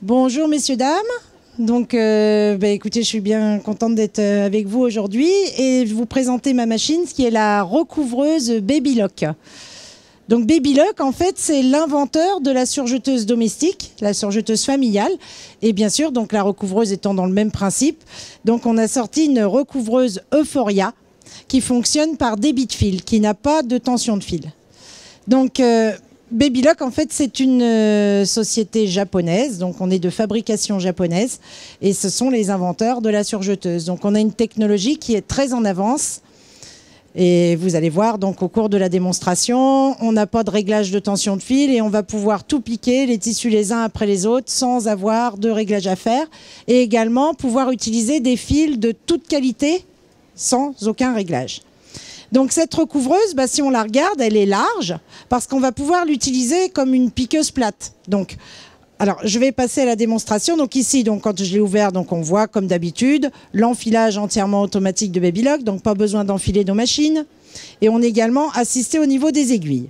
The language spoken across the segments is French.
Bonjour messieurs, dames. Donc, écoutez, je suis bien contente d'être avec vous aujourd'hui et vous présenter ma machine, qui est la recouvreuse Babylock. Donc Babylock, en fait, c'est l'inventeur de la surjeteuse domestique, la surjeteuse familiale. Et bien sûr, donc la recouvreuse étant dans le même principe. Donc on a sorti une recouvreuse Euphoria qui fonctionne par débit de fil, qui n'a pas de tension de fil. Donc Babylock, en fait, c'est une société japonaise, donc on est de fabrication japonaise, et ce sont les inventeurs de la surjeteuse. Donc on a une technologie qui est très en avance, et vous allez voir, donc au cours de la démonstration, on n'a pas de réglage de tension de fil, et on va pouvoir tout piquer, les tissus les uns après les autres, sans avoir de réglage à faire, et également pouvoir utiliser des fils de toute qualité, sans aucun réglage. Donc cette recouvreuse, si on la regarde, elle est large parce qu'on va pouvoir l'utiliser comme une piqueuse plate. Donc, alors je vais passer à la démonstration. Donc ici, donc, quand je l'ai ouvert, donc, on voit comme d'habitude l'enfilage entièrement automatique de Babylock, donc pas besoin d'enfiler nos machines. Et on est également assisté au niveau des aiguilles.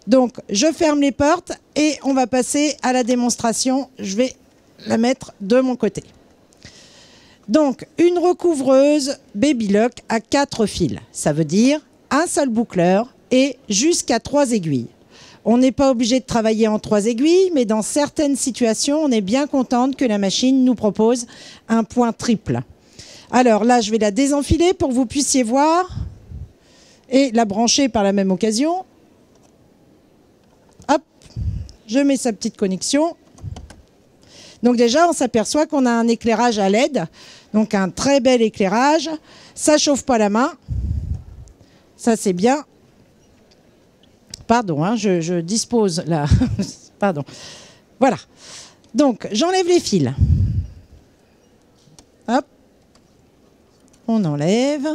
Donc je ferme les portes et on va passer à la démonstration. Je vais la mettre de mon côté. Donc, une recouvreuse Babylock à 4 fils. Ça veut dire un seul boucleur et jusqu'à 3 aiguilles. On n'est pas obligé de travailler en 3 aiguilles, mais dans certaines situations, on est bien contente que la machine nous propose un point triple. Alors là, je vais la désenfiler pour que vous puissiez voir et la brancher par la même occasion. Hop, je mets sa petite connexion. Donc déjà, on s'aperçoit qu'on a un éclairage à LED, donc un très bel éclairage. Ça ne chauffe pas la main, ça c'est bien. Pardon, hein, je dispose là. Pardon. Voilà. Donc j'enlève les fils. Hop, on enlève.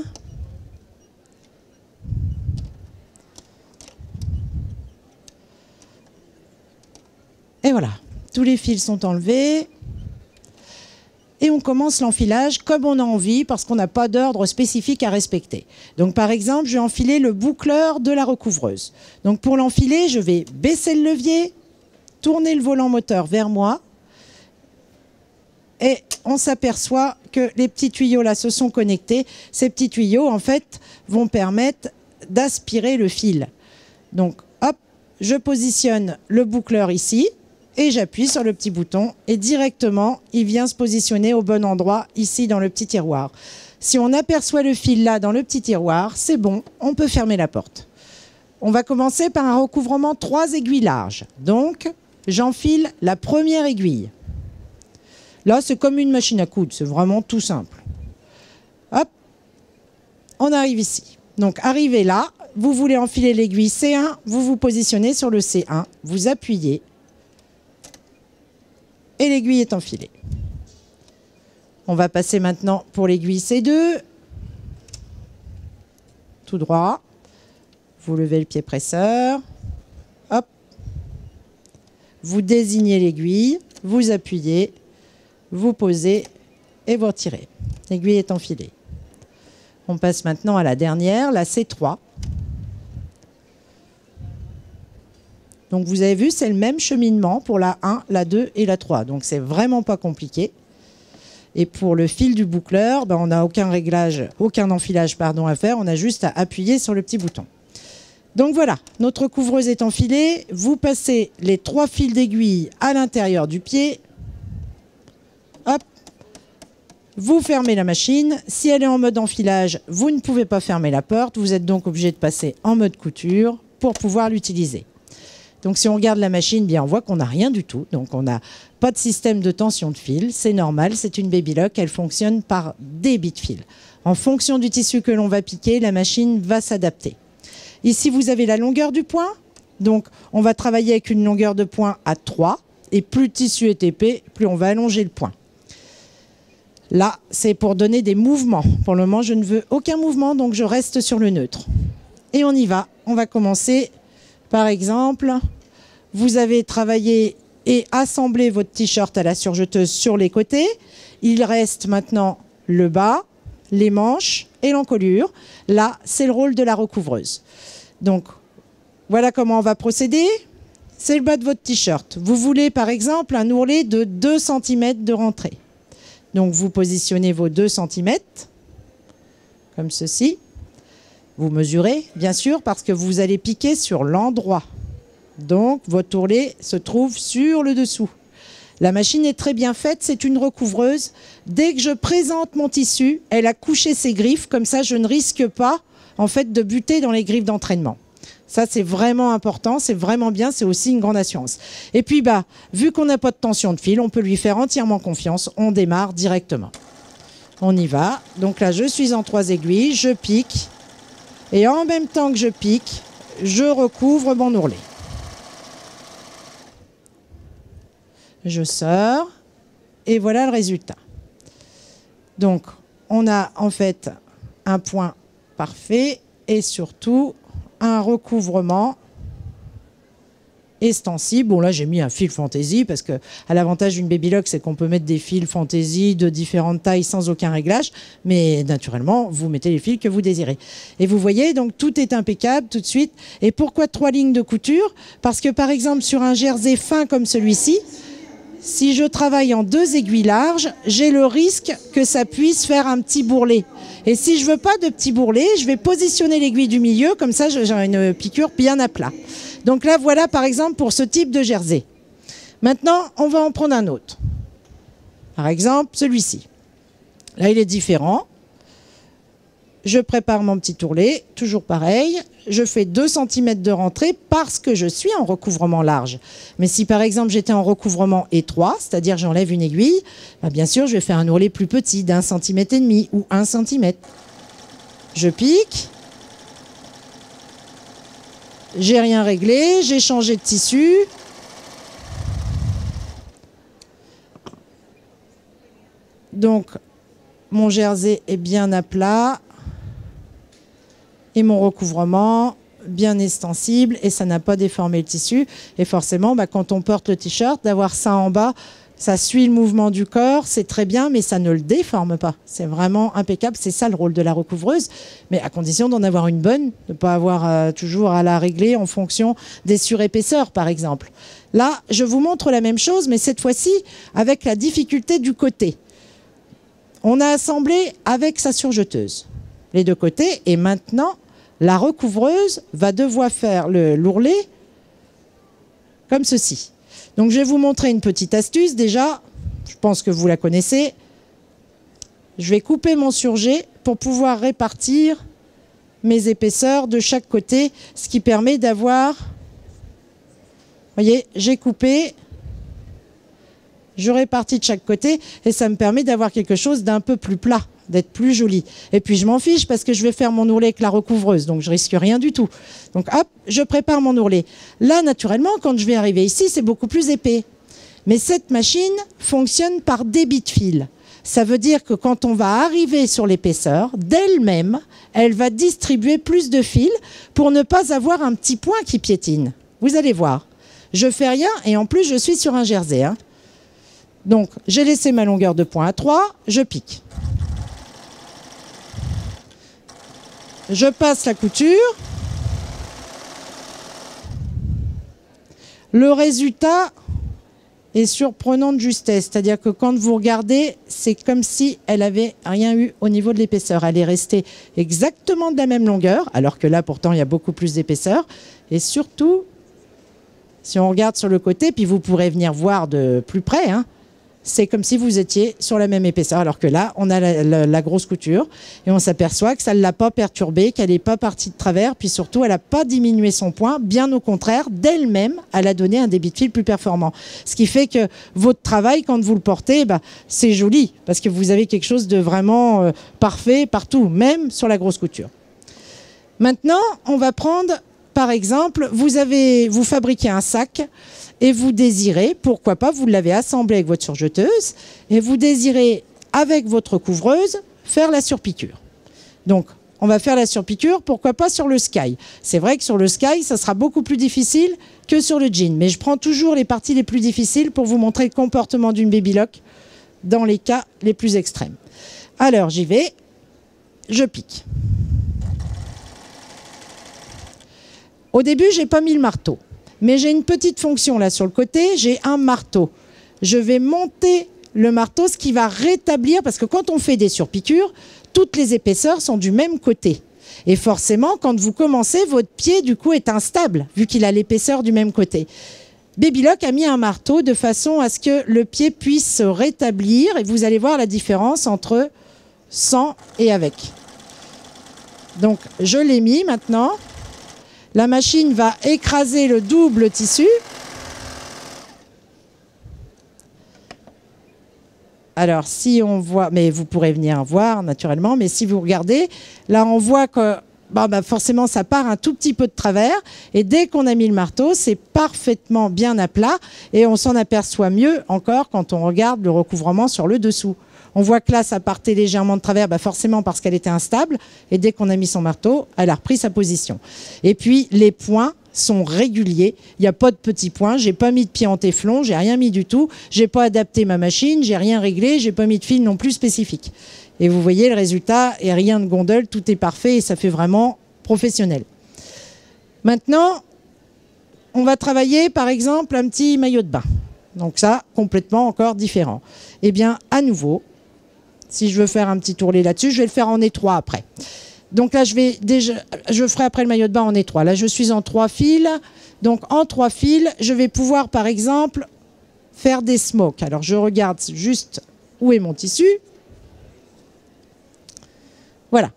Et voilà. Tous les fils sont enlevés et on commence l'enfilage comme on a envie parce qu'on n'a pas d'ordre spécifique à respecter. Donc par exemple, je vais enfiler le boucleur de la recouvreuse. Donc pour l'enfiler, je vais baisser le levier, tourner le volant moteur vers moi et on s'aperçoit que les petits tuyaux là se sont connectés. Ces petits tuyaux en fait vont permettre d'aspirer le fil. Donc hop, je positionne le boucleur ici. Et j'appuie sur le petit bouton et directement, il vient se positionner au bon endroit, ici dans le petit tiroir. Si on aperçoit le fil là dans le petit tiroir, c'est bon, on peut fermer la porte. On va commencer par un recouvrement 3 aiguilles larges. Donc, j'enfile la première aiguille. Là, c'est comme une machine à coudre, c'est vraiment tout simple. Hop, on arrive ici. Donc, arrivé là, vous voulez enfiler l'aiguille C1, vous vous positionnez sur le C1, vous appuyez. Et l'aiguille est enfilée. On va passer maintenant pour l'aiguille C2. Tout droit. Vous levez le pied presseur. Hop. Vous désignez l'aiguille. Vous appuyez. Vous posez et vous retirez. L'aiguille est enfilée. On passe maintenant à la dernière, la C3. Donc vous avez vu, c'est le même cheminement pour la 1, la 2 et la 3. Donc c'est vraiment pas compliqué. Et pour le fil du boucleur, on n'a aucun réglage, aucun enfilage à faire. On a juste à appuyer sur le petit bouton. Donc voilà, notre couvreuse est enfilée. Vous passez les 3 fils d'aiguille à l'intérieur du pied. Hop. Vous fermez la machine. Si elle est en mode enfilage, vous ne pouvez pas fermer la porte. Vous êtes donc obligé de passer en mode couture pour pouvoir l'utiliser. Donc si on regarde la machine, bien on voit qu'on n'a rien du tout. Donc on n'a pas de système de tension de fil. C'est normal, c'est une Babylock. Elle fonctionne par débit de fil. En fonction du tissu que l'on va piquer, la machine va s'adapter. Ici, vous avez la longueur du point. Donc on va travailler avec une longueur de point à 3. Et plus le tissu est épais, plus on va allonger le point. Là, c'est pour donner des mouvements. Pour le moment, je ne veux aucun mouvement, donc je reste sur le neutre. Et on y va. On va commencer. Par exemple, vous avez travaillé et assemblé votre t-shirt à la surjeteuse sur les côtés. Il reste maintenant le bas, les manches et l'encolure. Là, c'est le rôle de la recouvreuse. Donc, voilà comment on va procéder. c'est le bas de votre t-shirt. Vous voulez par exemple un ourlet de 2 cm de rentrée. Donc vous positionnez vos 2 cm, comme ceci. Vous mesurez, bien sûr, parce que vous allez piquer sur l'endroit. Donc votre ourlet se trouve sur le dessous. La machine est très bien faite, c'est une recouvreuse. Dès que je présente mon tissu, elle a couché ses griffes, comme ça je ne risque pas en fait, de buter dans les griffes d'entraînement. Ça, c'est vraiment important, c'est vraiment bien, c'est aussi une grande assurance. Et puis, vu qu'on n'a pas de tension de fil, on peut lui faire entièrement confiance. On démarre directement. On y va. Donc là, je suis en 3 aiguilles, je pique. Et en même temps que je pique, je recouvre mon ourlet. Je sors. Et voilà le résultat. Donc, on a en fait un point parfait et surtout un recouvrement extensible. Bon là j'ai mis un fil fantaisie parce que l'avantage d'une Baby Lock c'est qu'on peut mettre des fils fantaisie de différentes tailles sans aucun réglage, mais naturellement vous mettez les fils que vous désirez. Et vous voyez donc tout est impeccable tout de suite. Et pourquoi 3 lignes de couture? Parce que par exemple sur un jersey fin comme celui-ci, si je travaille en 2 aiguilles larges, j'ai le risque que ça puisse faire un petit bourrelet. Et si je veux pas de petit bourrelet, je vais positionner l'aiguille du milieu, comme ça j'ai une piqûre bien à plat. Donc là, voilà par exemple pour ce type de jersey. Maintenant, on va en prendre un autre. Par exemple, celui-ci. Là, il est différent. Je prépare mon petit ourlet, toujours pareil. Je fais 2 cm de rentrée parce que je suis en recouvrement large. Mais si par exemple j'étais en recouvrement étroit, c'est-à-dire j'enlève une aiguille, bien sûr je vais faire un ourlet plus petit d'1,5 cm ou 1 cm. Je pique. J'ai rien réglé, j'ai changé de tissu. Donc mon jersey est bien à plat. Et mon recouvrement bien extensible et ça n'a pas déformé le tissu. Et forcément, quand on porte le t-shirt, d'avoir ça en bas, ça suit le mouvement du corps, c'est très bien, mais ça ne le déforme pas. C'est vraiment impeccable, c'est ça le rôle de la recouvreuse, mais à condition d'en avoir une bonne, de ne pas avoir toujours à la régler en fonction des surépaisseurs, par exemple. Là, je vous montre la même chose, mais cette fois-ci, avec la difficulté du côté. On a assemblé avec sa surjeteuse, les 2 côtés, et maintenant, la recouvreuse va devoir faire l'ourlet comme ceci. Donc je vais vous montrer une petite astuce. Déjà, je pense que vous la connaissez. Je vais couper mon surjet pour pouvoir répartir mes épaisseurs de chaque côté, ce qui permet d'avoir... Vous voyez, j'ai coupé, je répartis de chaque côté et ça me permet d'avoir quelque chose d'un peu plus plat, d'être plus joli. Et puis je m'en fiche parce que je vais faire mon ourlet avec la recouvreuse, donc je risque rien du tout. Donc hop, je prépare mon ourlet. Là, naturellement, quand je vais arriver ici, c'est beaucoup plus épais. Mais cette machine fonctionne par débit de fil. Ça veut dire que quand on va arriver sur l'épaisseur, d'elle-même, elle va distribuer plus de fil pour ne pas avoir un petit point qui piétine. Vous allez voir. Je fais rien et en plus, je suis sur un jersey. Donc, j'ai laissé ma longueur de point à 3, je pique. Je passe la couture. Le résultat est surprenant de justesse. C'est-à-dire que quand vous regardez, c'est comme si elle n'avait rien eu au niveau de l'épaisseur. Elle est restée exactement de la même longueur, alors que là, pourtant, il y a beaucoup plus d'épaisseur. Et surtout, si on regarde sur le côté, puis vous pourrez venir voir de plus près, c'est comme si vous étiez sur la même épaisseur, alors que là, on a la grosse couture et on s'aperçoit que ça ne l'a pas perturbée, qu'elle n'est pas partie de travers, puis surtout, elle n'a pas diminué son point, bien au contraire, d'elle-même, elle a donné un débit de fil plus performant. Ce qui fait que votre travail, quand vous le portez, c'est joli, parce que vous avez quelque chose de vraiment parfait partout, même sur la grosse couture. Maintenant, on va prendre, par exemple, vous fabriquez un sac, et vous désirez, pourquoi pas, vous l'avez assemblé avec votre surjeteuse, et vous désirez, avec votre couvreuse, faire la surpiqûre. Donc, on va faire la surpiqûre, pourquoi pas sur le Sky. C'est vrai que sur le Sky, ça sera beaucoup plus difficile que sur le jean, mais je prends toujours les parties les plus difficiles pour vous montrer le comportement d'une Baby Lock dans les cas les plus extrêmes. Alors, j'y vais, je pique. Au début, je n'ai pas mis le marteau. Mais j'ai une petite fonction là sur le côté, j'ai un marteau. Je vais monter le marteau, ce qui va rétablir, parce que quand on fait des surpiqûres, toutes les épaisseurs sont du même côté. Et forcément, quand vous commencez, votre pied, du coup, est instable, vu qu'il a l'épaisseur du même côté. Baby Lock a mis un marteau de façon à ce que le pied puisse se rétablir, et vous allez voir la différence entre sans et avec. Donc, je l'ai mis maintenant. La machine va écraser le double tissu. Alors, si on voit, mais vous pourrez venir voir naturellement, mais si vous regardez, là, on voit que forcément, ça part un tout petit peu de travers. Et dès qu'on a mis le marteau, c'est parfaitement bien à plat. Et on s'en aperçoit mieux encore quand on regarde le recouvrement sur le dessous. On voit que là, ça partait légèrement de travers, forcément parce qu'elle était instable. Et dès qu'on a mis son marteau, elle a repris sa position. Et puis, les points sont réguliers. Il n'y a pas de petits points. J'ai pas mis de pied en téflon. J'ai rien mis du tout. J'ai pas adapté ma machine. J'ai rien réglé. J'ai pas mis de fil non plus spécifique. Et vous voyez le résultat. Et rien de gondole. Tout est parfait et ça fait vraiment professionnel. Maintenant, on va travailler par exemple un petit maillot de bain. Donc ça, complètement encore différent. Eh bien, à nouveau, si je veux faire un petit tourlet là-dessus, je vais le faire en étroit après. Donc là, je ferai après le maillot de bain en étroit. Là, je suis en 3 fils. Donc en 3 fils, je vais pouvoir, par exemple, faire des smokes. Alors, je regarde juste où est mon tissu. Voilà.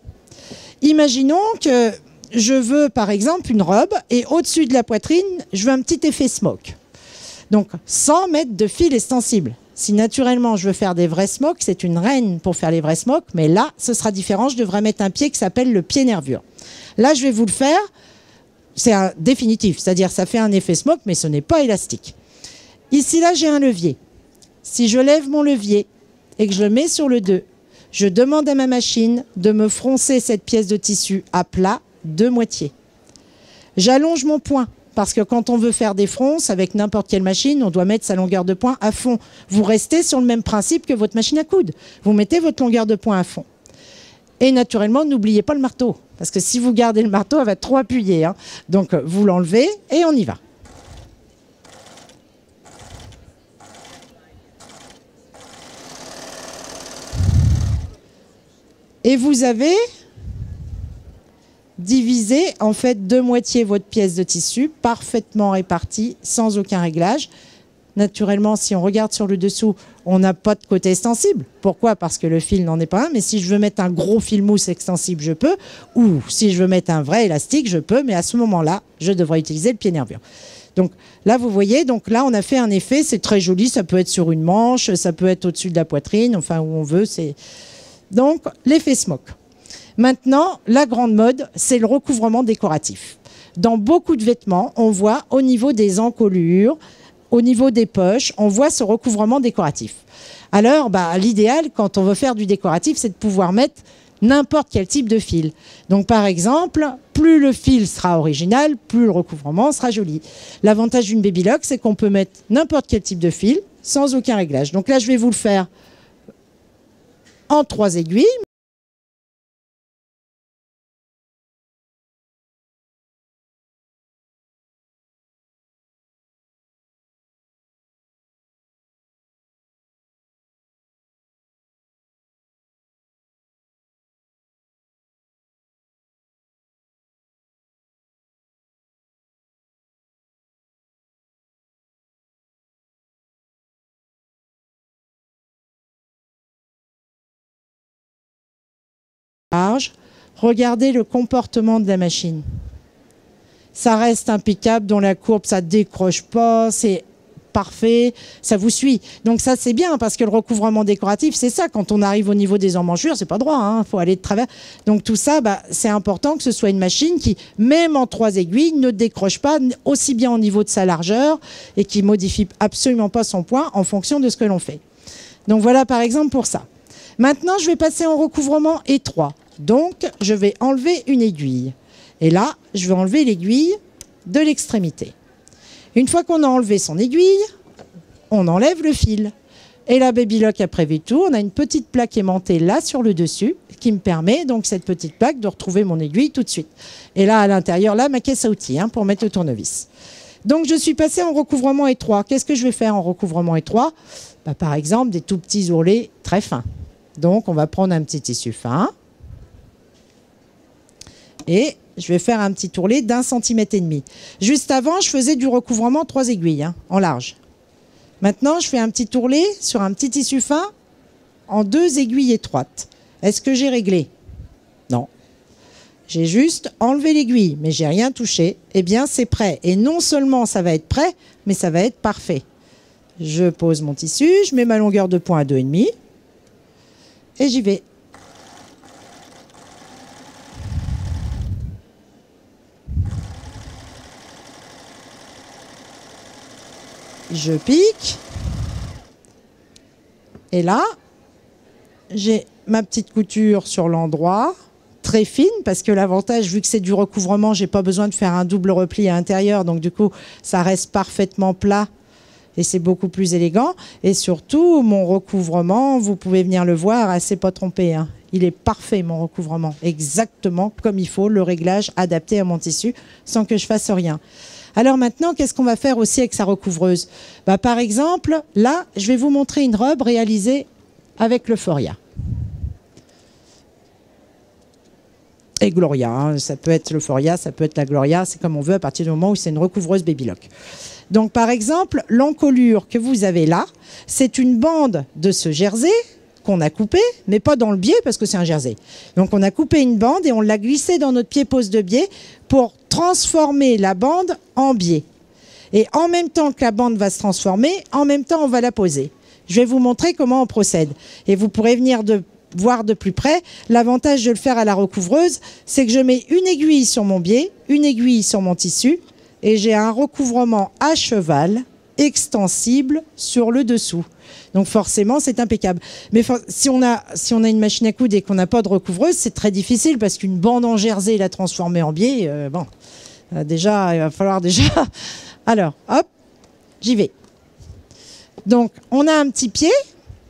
Imaginons que je veux, par exemple, une robe et au-dessus de la poitrine, je veux un petit effet smoke. Donc, sans mettre de fil extensible. Si naturellement je veux faire des vrais smokes, c'est une reine pour faire les vrais smokes, mais là, ce sera différent. Je devrais mettre un pied qui s'appelle le pied nervure. Là, je vais vous le faire. C'est un définitif, c'est-à-dire ça fait un effet smoke, mais ce n'est pas élastique. Ici, là, j'ai un levier. Si je lève mon levier et que je le mets sur le 2, je demande à ma machine de me froncer cette pièce de tissu à plat de moitié. J'allonge mon poing. Parce que quand on veut faire des fronces avec n'importe quelle machine, on doit mettre sa longueur de poing à fond. Vous restez sur le même principe que votre machine à coudre. Vous mettez votre longueur de poing à fond. Et naturellement, n'oubliez pas le marteau. Parce que si vous gardez le marteau, elle va trop appuyer. Hein. Donc, vous l'enlevez et on y va. Et vous avez divisé en fait de moitié votre pièce de tissu, parfaitement répartie, sans aucun réglage. Naturellement, si on regarde sur le dessous, on n'a pas de côté extensible. Pourquoi? Parce que le fil n'en est pas un. Mais si je veux mettre un gros fil mousse extensible, je peux. Ou si je veux mettre un vrai élastique, je peux. Mais à ce moment-là, je devrais utiliser le pied nervure. Donc là, vous voyez, donc là, on a fait un effet. C'est très joli. Ça peut être sur une manche, ça peut être au-dessus de la poitrine, enfin où on veut. Donc, l'effet smoke. Maintenant, la grande mode, c'est le recouvrement décoratif. Dans beaucoup de vêtements, on voit au niveau des encolures, au niveau des poches, on voit ce recouvrement décoratif. Alors, l'idéal, quand on veut faire du décoratif, c'est de pouvoir mettre n'importe quel type de fil. Donc, par exemple, plus le fil sera original, plus le recouvrement sera joli. L'avantage d'une Baby Lock, c'est qu'on peut mettre n'importe quel type de fil sans aucun réglage. Donc là, je vais vous le faire en 3 aiguilles. Large. Regardez le comportement de la machine. Ça reste impeccable, dans la courbe, ça ne décroche pas, c'est parfait, ça vous suit. Donc ça, c'est bien, parce que le recouvrement décoratif, c'est ça. Quand on arrive au niveau des emmanchures, c'est pas droit, hein, faut aller de travers. Donc tout ça, c'est important que ce soit une machine qui, même en 3 aiguilles, ne décroche pas aussi bien au niveau de sa largeur et qui modifie absolument pas son poids en fonction de ce que l'on fait. Donc voilà, par exemple, pour ça. Maintenant, je vais passer en recouvrement étroit. Donc, je vais enlever une aiguille. Et là, je vais enlever l'aiguille de l'extrémité. Une fois qu'on a enlevé son aiguille, on enlève le fil. Et la Baby Lock a prévu tout. On a une petite plaque aimantée là sur le dessus qui me permet, donc cette petite plaque, de retrouver mon aiguille tout de suite. Et là, à l'intérieur, là, ma caisse à outils pour mettre le tournevis. Donc, je suis passée en recouvrement étroit. Qu'est-ce que je vais faire en recouvrement étroit? Bah, par exemple, des tout petits ourlets très fins. Donc, on va prendre un petit tissu fin. Et je vais faire un petit ourlet d'1,5 cm. Juste avant, je faisais du recouvrement 3 aiguilles, hein, en large. Maintenant, je fais un petit ourlet sur un petit tissu fin en 2 aiguilles étroites. Est-ce que j'ai réglé? Non. J'ai juste enlevé l'aiguille, mais j'ai rien touché. Eh bien, c'est prêt. Et non seulement ça va être prêt, mais ça va être parfait. Je pose mon tissu, je mets ma longueur de point à 2,5 et j'y vais. Je pique. Et là, j'ai ma petite couture sur l'endroit, très fine, parce que l'avantage, vu que c'est du recouvrement, j'ai pas besoin de faire un double repli à l'intérieur. Donc du coup, ça reste parfaitement plat et c'est beaucoup plus élégant. Et surtout, mon recouvrement, vous pouvez venir le voir, c'est pas trompé, hein. Il est parfait, mon recouvrement, exactement comme il faut, le réglage adapté à mon tissu, sans que je fasse rien. Alors maintenant, qu'est-ce qu'on va faire aussi avec sa recouvreuse? Bah, par exemple, là, je vais vous montrer une robe réalisée avec l'Euphoria. Et Gloria, hein. Ça peut être l'Euphoria, ça peut être la Gloria, c'est comme on veut à partir du moment où c'est une recouvreuse Babylock. Donc par exemple, l'encolure que vous avez là, c'est une bande de ce jersey qu'on a coupé, mais pas dans le biais parce que c'est un jersey. Donc on a coupé une bande et on l'a glissé dans notre pied pose de biais pour transformer la bande en biais. Et en même temps que la bande va se transformer, en même temps on va la poser. Je vais vous montrer comment on procède. Et vous pourrez venir voir de plus près. L'avantage de le faire à la recouvreuse, c'est que je mets une aiguille sur mon biais, une aiguille sur mon tissu, et j'ai un recouvrement à cheval extensible sur le dessous. Donc forcément, c'est impeccable. Mais si on a une machine à coudre et qu'on n'a pas de recouvreuse, c'est très difficile parce qu'une bande en jersey, la transformer en biais, bon, déjà, il va falloir déjà... Alors, hop, j'y vais. Donc, on a un petit pied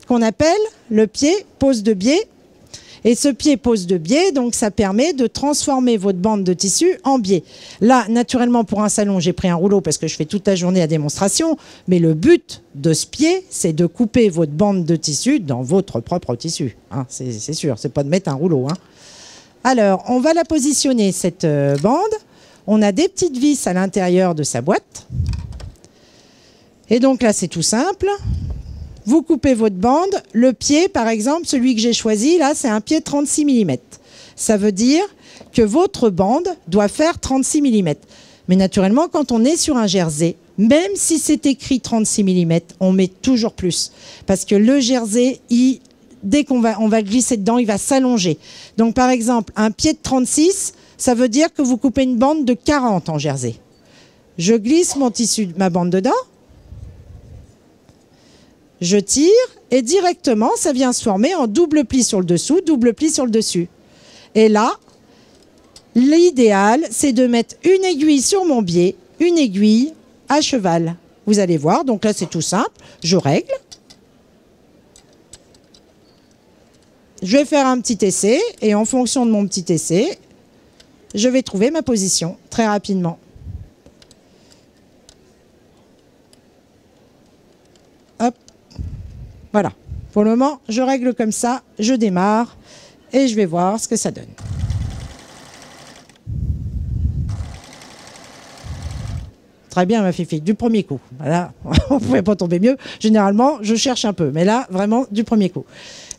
qu'on appelle le pied pose de biais. Et ce pied pose de biais, donc ça permet de transformer votre bande de tissu en biais. Là, naturellement, pour un salon, j'ai pris un rouleau parce que je fais toute la journée à démonstration. Mais le but de ce pied, c'est de couper votre bande de tissu dans votre propre tissu. Hein, c'est sûr, c'est pas de mettre un rouleau. Hein. Alors, on va la positionner, cette bande. On a des petites vis à l'intérieur de sa boîte. Et donc là, c'est tout simple. Vous coupez votre bande. Le pied, par exemple, celui que j'ai choisi, là, c'est un pied 36 mm. Ça veut dire que votre bande doit faire 36 mm. Mais naturellement, quand on est sur un jersey, même si c'est écrit 36 mm, on met toujours plus. Parce que le jersey, dès qu'on va glisser dedans, il va s'allonger. Donc, par exemple, un pied de 36, ça veut dire que vous coupez une bande de 40 en jersey. Je glisse mon tissu, ma bande dedans. Je tire et directement, ça vient se former en double pli sur le dessous, double pli sur le dessus. Et là, l'idéal, c'est de mettre une aiguille sur mon biais, une aiguille à cheval. Vous allez voir, donc là, c'est tout simple. Je règle. Je vais faire un petit essai et en fonction de mon petit essai, je vais trouver ma position très rapidement. Hop. Voilà, pour le moment, je règle comme ça, je démarre et je vais voir ce que ça donne. Très bien, ma fifi, du premier coup. Voilà, on ne pouvait pas tomber mieux. Généralement, je cherche un peu, mais là, vraiment, du premier coup.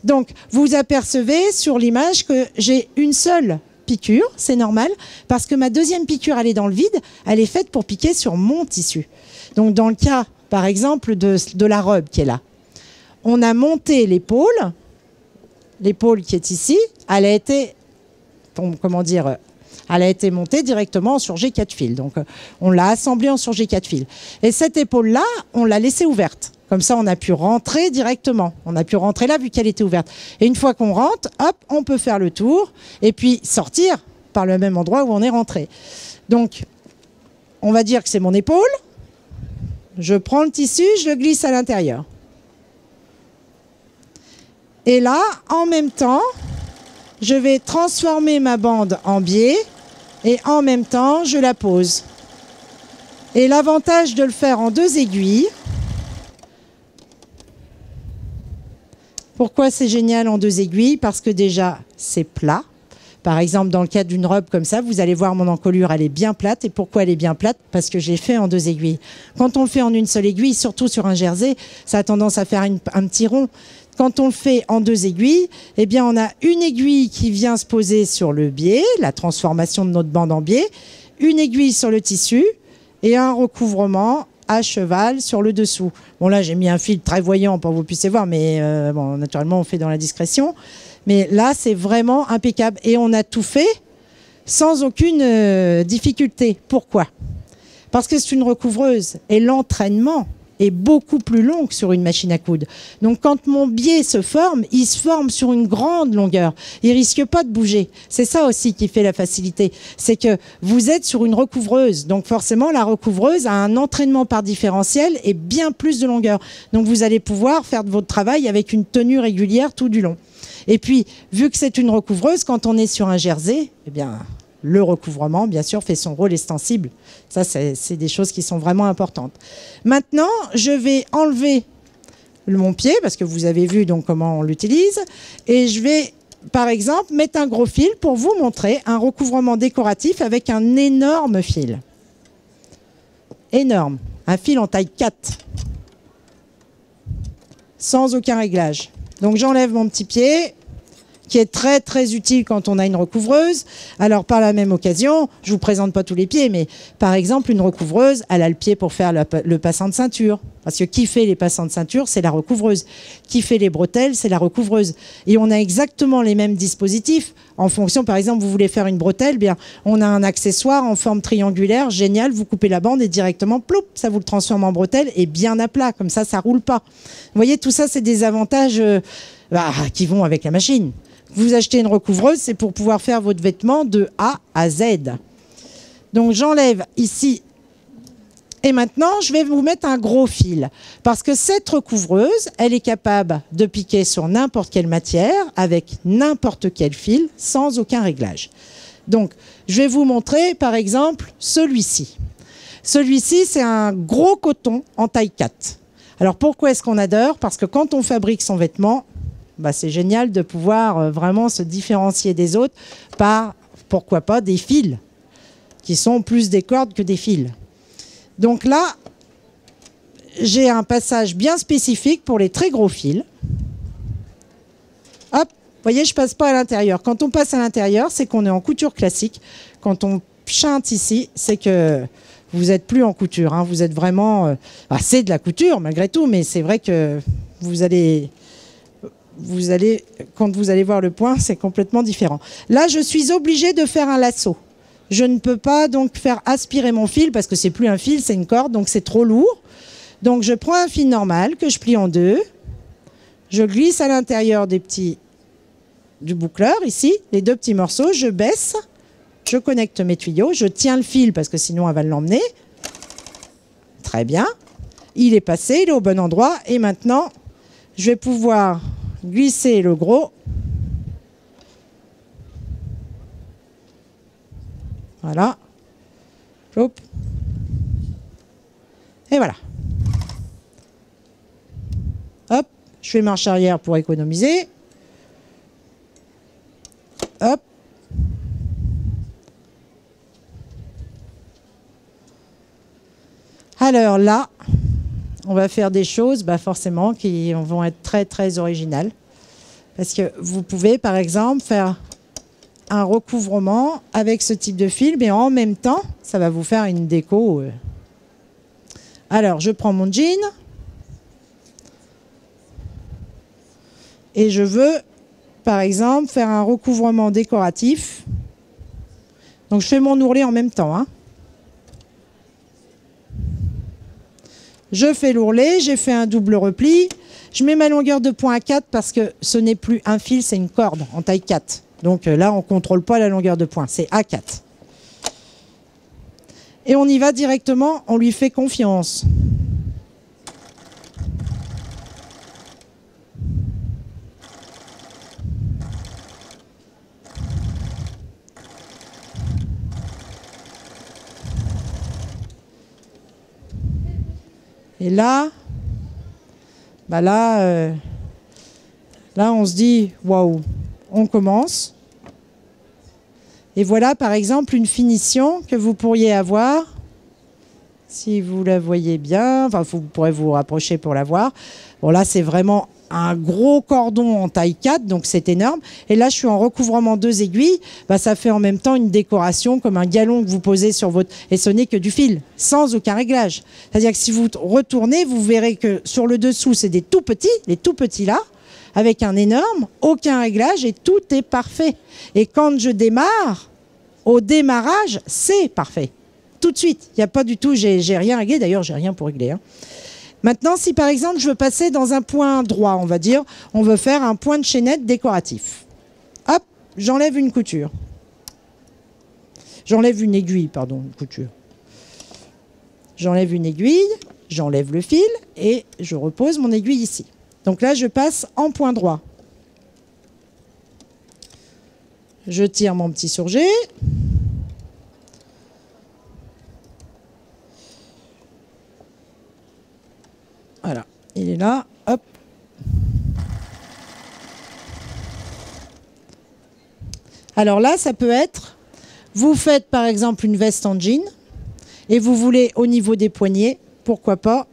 Donc, vous apercevez sur l'image que j'ai une seule piqûre, c'est normal, parce que ma deuxième piqûre, elle est dans le vide, elle est faite pour piquer sur mon tissu. Donc, dans le cas, par exemple, de la robe qui est là, on a monté l'épaule qui est ici, elle a été, comment dire, elle a été montée directement en surjet 4 fils. Donc, on l'a assemblée en surjet 4 fils. Et cette épaule-là, on l'a laissée ouverte. Comme ça, on a pu rentrer directement. On a pu rentrer là vu qu'elle était ouverte. Et une fois qu'on rentre, hop, on peut faire le tour et puis sortir par le même endroit où on est rentré. Donc, on va dire que c'est mon épaule. Je prends le tissu, je le glisse à l'intérieur. Et là, en même temps, je vais transformer ma bande en biais et en même temps, je la pose. Et l'avantage de le faire en 2 aiguilles, pourquoi c'est génial en 2 aiguilles? Parce que déjà, c'est plat. Par exemple, dans le cas d'une robe comme ça, vous allez voir mon encolure, elle est bien plate. Et pourquoi elle est bien plate? Parce que je l'ai fait en 2 aiguilles. Quand on le fait en une seule aiguille, surtout sur un jersey, ça a tendance à faire un petit rond. Quand on le fait en 2 aiguilles, eh bien, on a une aiguille qui vient se poser sur le biais, la transformation de notre bande en biais, une aiguille sur le tissu et un recouvrement à cheval sur le dessous. Bon, là, j'ai mis un fil très voyant pour que vous puissiez voir, mais bon, naturellement, on fait dans la discrétion. Mais là, c'est vraiment impeccable. Et on a tout fait sans aucune difficulté. Pourquoi? Parce que c'est une recouvreuse. Et l'entraînement est beaucoup plus long que sur une machine à coudre. Donc, quand mon biais se forme, il se forme sur une grande longueur. Il risque pas de bouger. C'est ça aussi qui fait la facilité. C'est que vous êtes sur une recouvreuse. Donc, forcément, la recouvreuse a un entraînement par différentiel et bien plus de longueur. Donc, vous allez pouvoir faire de votre travail avec une tenue régulière tout du long. Et puis, vu que c'est une recouvreuse, quand on est sur un jersey, eh bien, le recouvrement, bien sûr, fait son rôle extensible. Ça, c'est des choses qui sont vraiment importantes. Maintenant, je vais enlever mon pied, parce que vous avez vu donc comment on l'utilise, et je vais, par exemple, mettre un gros fil pour vous montrer un recouvrement décoratif avec un énorme fil. Énorme. Un fil en taille 4. Sans aucun réglage. Donc j'enlève mon petit pied, qui est très très utile quand on a une recouvreuse. Alors par la même occasion, je vous présente pas tous les pieds, mais par exemple une recouvreuse, elle a le pied pour faire le passant de ceinture. Parce que qui fait les passants de ceinture, c'est la recouvreuse. Qui fait les bretelles, c'est la recouvreuse. Et on a exactement les mêmes dispositifs. En fonction, par exemple, vous voulez faire une bretelle, bien, on a un accessoire en forme triangulaire, génial, vous coupez la bande et directement, ploup, ça vous le transforme en bretelle et bien à plat, comme ça roule pas. Vous voyez, tout ça, c'est des avantages qui vont avec la machine. Vous achetez une recouvreuse, c'est pour pouvoir faire votre vêtement de A à Z. Donc j'enlève ici. Et maintenant, je vais vous mettre un gros fil. Parce que cette recouvreuse, elle est capable de piquer sur n'importe quelle matière, avec n'importe quel fil, sans aucun réglage. Donc, je vais vous montrer, par exemple, celui-ci. Celui-ci, c'est un gros coton en taille 4. Alors, pourquoi est-ce qu'on adore? Parce que quand on fabrique son vêtement, c'est génial de pouvoir vraiment se différencier des autres par, pourquoi pas, des fils, qui sont plus des cordes que des fils. Donc là, j'ai un passage bien spécifique pour les très gros fils. Hop, vous voyez, je passe pas à l'intérieur. Quand on passe à l'intérieur, c'est qu'on est en couture classique. Quand on chinte ici, c'est que vous n'êtes plus en couture. Hein. Vous êtes vraiment... c'est de la couture malgré tout, mais c'est vrai que quand vous allez voir le point, c'est complètement différent. Là, je suis obligée de faire un lasso. Je ne peux pas donc faire aspirer mon fil parce que c'est plus un fil, c'est une corde, donc c'est trop lourd. Donc je prends un fil normal que je plie en deux. Je glisse à l'intérieur du boucleur, ici, les 2 petits morceaux. Je baisse, je connecte mes tuyaux, je tiens le fil parce que sinon elle va l'emmener. Très bien. Il est passé, il est au bon endroit. Et maintenant, je vais pouvoir glisser le gros. Voilà. Hop. Et voilà. Hop. Je fais marche arrière pour économiser. Hop. Alors là, on va faire des choses forcément qui vont être très très originales. Parce que vous pouvez par exemple faire un recouvrement avec ce type de fil, mais en même temps, ça va vous faire une déco. Alors, je prends mon jean et je veux, par exemple, faire un recouvrement décoratif. Donc, je fais mon ourlet en même temps. Hein. Je fais l'ourlet, j'ai fait un double repli. Je mets ma longueur de point à 4 parce que ce n'est plus un fil, c'est une corde en taille 4. Donc là, on ne contrôle pas la longueur de point, c'est A4. Et on y va directement, on lui fait confiance. Et là, bah là, là, on se dit, waouh, on commence. Et voilà, par exemple, une finition que vous pourriez avoir, si vous la voyez bien. Enfin, vous pourrez vous rapprocher pour la voir. Bon, là, c'est vraiment un gros cordon en taille 4, donc c'est énorme. Et là, je suis en recouvrement 2 aiguilles. Bah, ça fait en même temps une décoration comme un galon que vous posez sur votre... Et ce n'est que du fil, sans aucun réglage. C'est-à-dire que si vous retournez, vous verrez que sur le dessous, c'est des tout petits, les tout petits là, avec un énorme, aucun réglage et tout est parfait. Et quand je démarre, au démarrage, c'est parfait. Tout de suite, il n'y a pas du tout, j'ai rien réglé, d'ailleurs j'ai rien pour régler. Hein. Maintenant, si par exemple je veux passer dans un point droit, on va dire, on veut faire un point de chaînette décoratif. Hop, j'enlève une couture. J'enlève une aiguille, pardon, une couture. J'enlève une aiguille, j'enlève le fil et je repose mon aiguille ici. Donc là, je passe en point droit. Je tire mon petit surjet. Voilà, il est là, hop. Alors là, ça peut être, vous faites par exemple une veste en jean et vous voulez au niveau des poignets, pourquoi pas,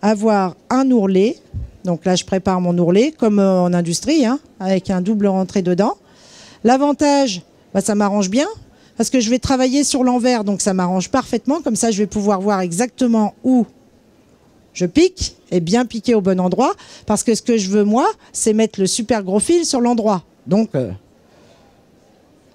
avoir un ourlet. Donc là, je prépare mon ourlet comme en industrie, hein, avec un double rentré dedans. L'avantage, bah, ça m'arrange bien parce que je vais travailler sur l'envers, donc ça m'arrange parfaitement. Comme ça, je vais pouvoir voir exactement où je pique et bien piquer au bon endroit. Parce que ce que je veux, moi, c'est mettre le super gros fil sur l'endroit. Donc,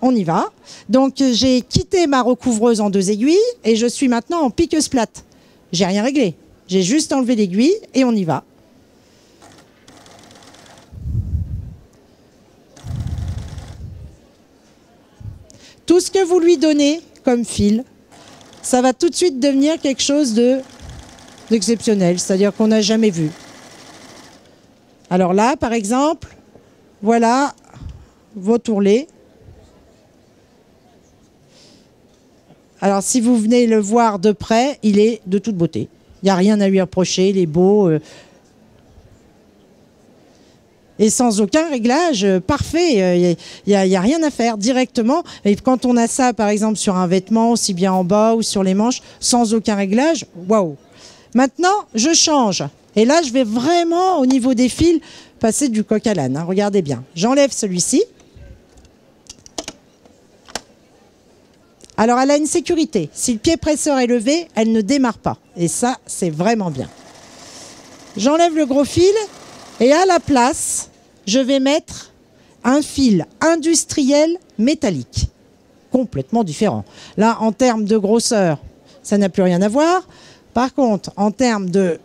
on y va. Donc, j'ai quitté ma recouvreuse en 2 aiguilles et je suis maintenant en piqueuse plate. J'ai rien réglé. J'ai juste enlevé l'aiguille et on y va. Tout ce que vous lui donnez comme fil, ça va tout de suite devenir quelque chose d'exceptionnel, c'est-à-dire qu'on n'a jamais vu. Alors là, par exemple, voilà votre ourlet. Alors si vous venez le voir de près, il est de toute beauté. Il n'y a rien à lui reprocher, il est beau. Et sans aucun réglage, parfait, il n'y a rien à faire directement. Et quand on a ça, par exemple, sur un vêtement, aussi bien en bas ou sur les manches, sans aucun réglage, waouh. Maintenant, je change. Et là, je vais vraiment, au niveau des fils, passer du coq à l'âne. Hein. Regardez bien. J'enlève celui-ci. Alors, elle a une sécurité. Si le pied presseur est levé, elle ne démarre pas. Et ça, c'est vraiment bien. J'enlève le gros fil. Et à la place, je vais mettre un fil industriel métallique, complètement différent. Là, en termes de grosseur, ça n'a plus rien à voir. Par contre, en termes de...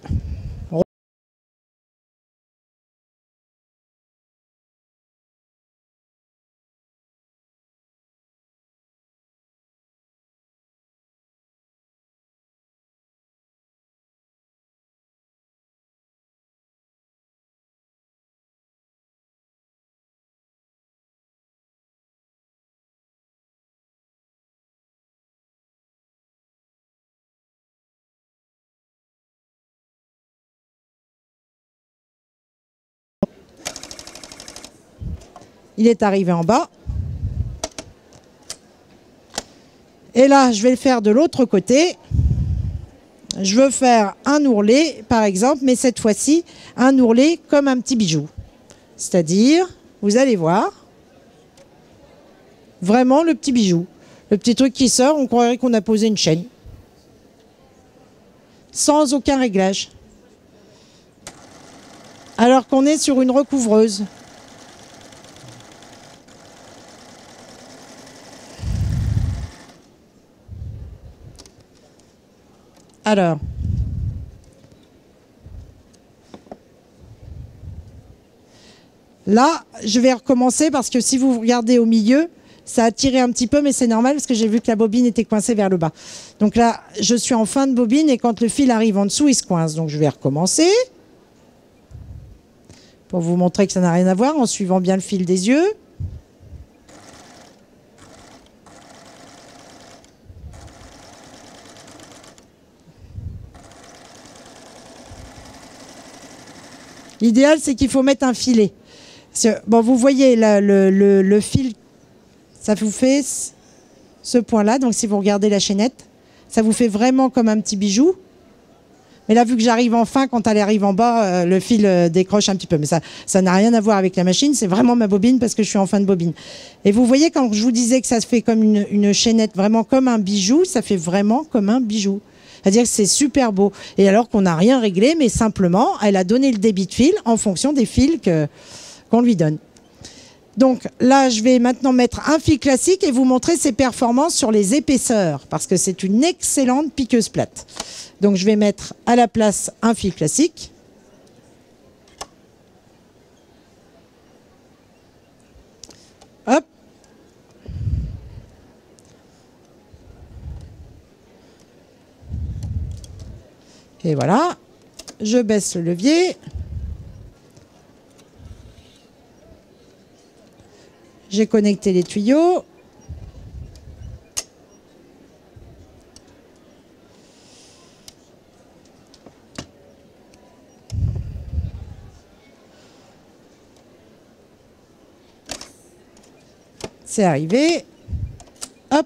Il est arrivé en bas. Et là, je vais le faire de l'autre côté. Je veux faire un ourlet, par exemple, mais cette fois-ci, un ourlet comme un petit bijou. C'est-à-dire, vous allez voir, vraiment le petit bijou. Le petit truc qui sort, on croirait qu'on a posé une chaîne. Sans aucun réglage. Alors qu'on est sur une recouvreuse. Alors, là, je vais recommencer parce que si vous regardez au milieu, ça a tiré un petit peu, mais c'est normal parce que j'ai vu que la bobine était coincée vers le bas. Donc là, je suis en fin de bobine et quand le fil arrive en dessous, il se coince. Donc je vais recommencer pour vous montrer que ça n'a rien à voir en suivant bien le fil des yeux. L'idéal, c'est qu'il faut mettre un filet. Bon, vous voyez là, le fil, ça vous fait ce point-là. Donc, si vous regardez la chaînette, ça vous fait vraiment comme un petit bijou. Mais là, vu que j'arrive en fin, quand elle arrive en bas, le fil décroche un petit peu. Mais ça n'a rien à voir avec la machine. C'est vraiment ma bobine parce que je suis en fin de bobine. Et vous voyez, quand je vous disais que ça se fait comme une chaînette, vraiment comme un bijou, ça fait vraiment comme un bijou. C'est-à-dire que c'est super beau. Et alors qu'on n'a rien réglé, mais simplement, elle a donné le débit de fil en fonction des fils qu'on lui donne. Donc là, je vais maintenant mettre un fil classique et vous montrer ses performances sur les épaisseurs, parce que c'est une excellente piqueuse plate. Donc je vais mettre à la place un fil classique. Hop. Et voilà, je baisse le levier. J'ai connecté les tuyaux. C'est arrivé. Hop,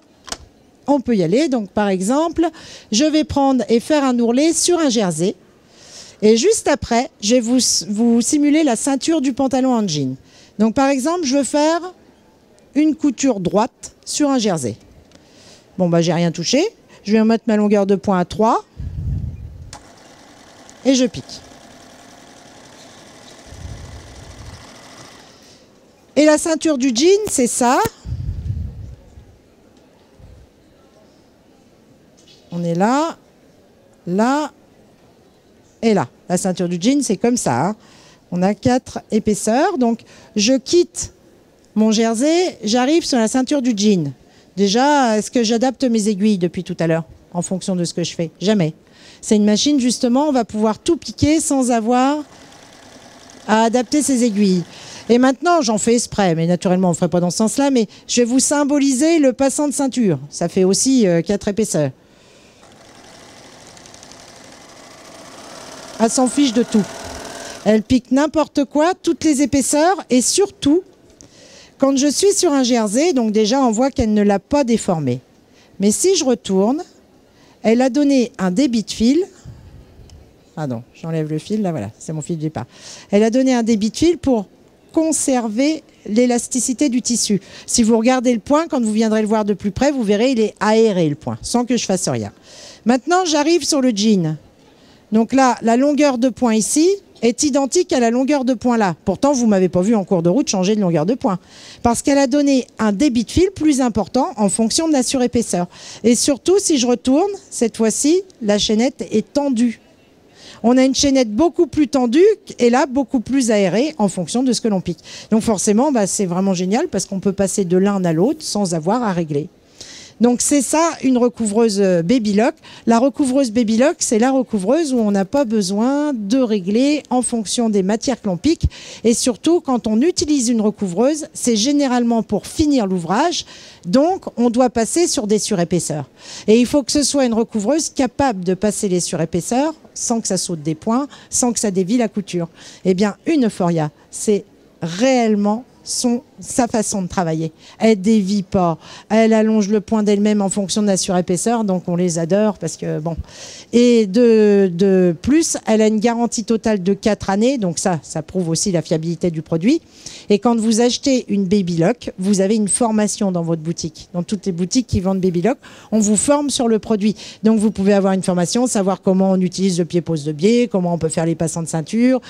on peut y aller. Donc par exemple, je vais prendre et faire un ourlet sur un jersey. Et juste après, je vais vous simuler la ceinture du pantalon en jean. Donc par exemple, je veux faire une couture droite sur un jersey. Bon, bah, j'ai rien touché. Je vais mettre ma longueur de point à 3 et je pique. Et la ceinture du jean, c'est ça. On est là, là et là. La ceinture du jean, c'est comme ça. Hein. On a 4 épaisseurs. Donc, je quitte mon jersey, j'arrive sur la ceinture du jean. Déjà, est-ce que j'adapte mes aiguilles depuis tout à l'heure en fonction de ce que je fais? Jamais. C'est une machine, justement, on va pouvoir tout piquer sans avoir à adapter ses aiguilles. Et maintenant, j'en fais exprès, mais naturellement, on ne ferait pas dans ce sens-là, mais je vais vous symboliser le passant de ceinture. Ça fait aussi 4 épaisseurs. Elle s'en fiche de tout. Elle pique n'importe quoi, toutes les épaisseurs, et surtout, quand je suis sur un jersey, donc déjà on voit qu'elle ne l'a pas déformé. Mais si je retourne, elle a donné un débit de fil. Pardon, j'enlève le fil, là voilà, c'est mon fil de départ. Elle a donné un débit de fil pour conserver l'élasticité du tissu. Si vous regardez le point, quand vous viendrez le voir de plus près, vous verrez, il est aéré le point, sans que je fasse rien. Maintenant, j'arrive sur le jean. Donc là, la longueur de point ici est identique à la longueur de point là. Pourtant, vous ne m'avez pas vu en cours de route changer de longueur de point. Parce qu'elle a donné un débit de fil plus important en fonction de la surépaisseur. Et surtout, si je retourne, cette fois-ci, la chaînette est tendue. On a une chaînette beaucoup plus tendue et là, beaucoup plus aérée en fonction de ce que l'on pique. Donc forcément, bah, c'est vraiment génial parce qu'on peut passer de l'un à l'autre sans avoir à régler. Donc c'est ça une recouvreuse Baby Lock. La recouvreuse Baby Lock, c'est la recouvreuse où on n'a pas besoin de régler en fonction des matières que l'on pique. Et surtout, quand on utilise une recouvreuse, c'est généralement pour finir l'ouvrage. Donc on doit passer sur des surépaisseurs. Et il faut que ce soit une recouvreuse capable de passer les surépaisseurs sans que ça saute des points, sans que ça dévie la couture. Eh bien, une Euphoria, c'est réellement sa façon de travailler. Elle dévie pas, elle allonge le point d'elle-même en fonction de la surépaisseur, donc on les adore parce que bon. Et de plus, elle a une garantie totale de 4 années, donc ça prouve aussi la fiabilité du produit. Et quand vous achetez une Baby Lock, vous avez une formation dans votre boutique. Dans toutes les boutiques qui vendent Baby Lock, on vous forme sur le produit. Donc vous pouvez avoir une formation, savoir comment on utilise le pied-pose de biais, comment on peut faire les passants de ceinture.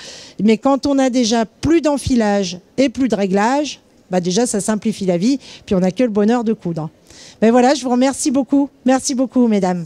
Mais quand on a déjà plus d'enfilage et plus de réglage, bah déjà ça simplifie la vie, puis on n'a que le bonheur de coudre. Mais voilà, je vous remercie beaucoup. Merci beaucoup, mesdames.